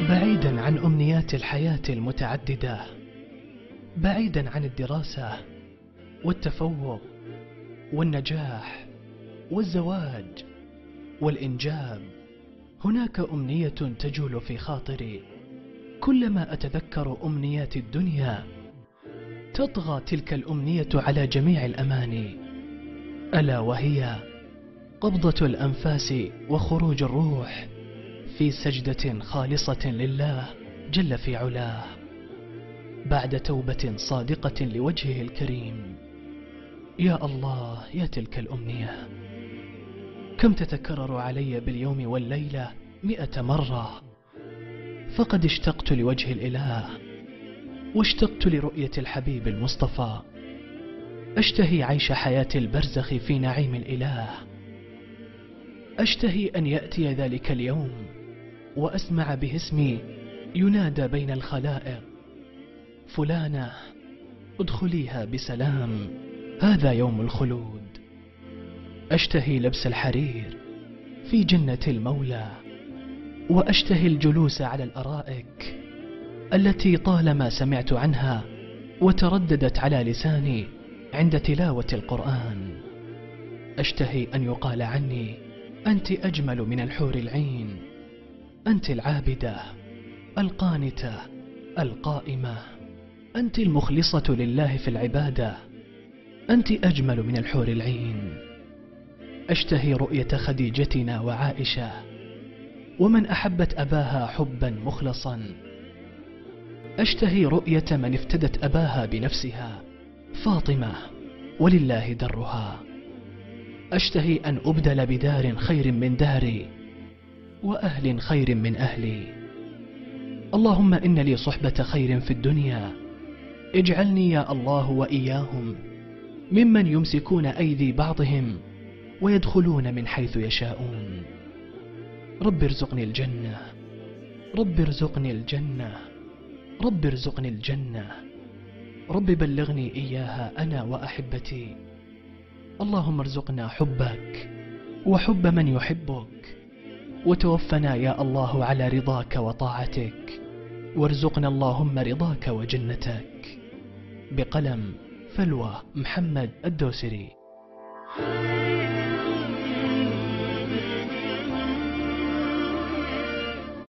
بعيدا عن أمنيات الحياة المتعددة، بعيدا عن الدراسة والتفوق والنجاح والزواج والإنجاب، هناك أمنية تجول في خاطري. كلما أتذكر أمنيات الدنيا تطغى تلك الأمنية على جميع الأماني، ألا وهي قبضة الأنفاس وخروج الروح في سجدة خالصة لله جل في علاه، بعد توبة صادقة لوجهه الكريم. يا الله، يا تلك الأمنية، كم تتكرر علي باليوم والليلة 100 مرة. فقد اشتقت لوجه الإله، واشتقت لرؤية الحبيب المصطفى. أشتهي عيش حياة البرزخ في نعيم الإله. أشتهي أن يأتي ذلك اليوم وأسمع به اسمي ينادى بين الخلائق: فلانة ادخليها بسلام، هذا يوم الخلود. أشتهي لبس الحرير في جنة المولى، وأشتهي الجلوس على الأرائك التي طالما سمعت عنها وترددت على لساني عند تلاوة القرآن. أشتهي أن يقال عني: أنت أجمل من الحور العين، أنت العابدة القانتة القائمة، أنت المخلصة لله في العبادة، أنت أجمل من الحور العين. أشتهي رؤية خديجتنا وعائشة ومن أحبت أباها حبا مخلصا. أشتهي رؤية من افتدت أباها بنفسها، فاطمة، ولله درها. أشتهي أن أبدل بدار خير من داري وأهل خير من أهلي. اللهم إن لي صحبة خير في الدنيا، اجعلني يا الله وإياهم ممن يمسكون أيدي بعضهم ويدخلون من حيث يشاءون. رب ارزقني الجنة، رب ارزقني الجنة، رب ارزقني الجنة، رب بلغني إياها أنا وأحبتي. اللهم ارزقنا حبك وحب من يحبك، وتوفنا يا الله على رضاك وطاعتك، وارزقنا اللهم رضاك وجنتك. بقلم فلوى محمد الدوسري.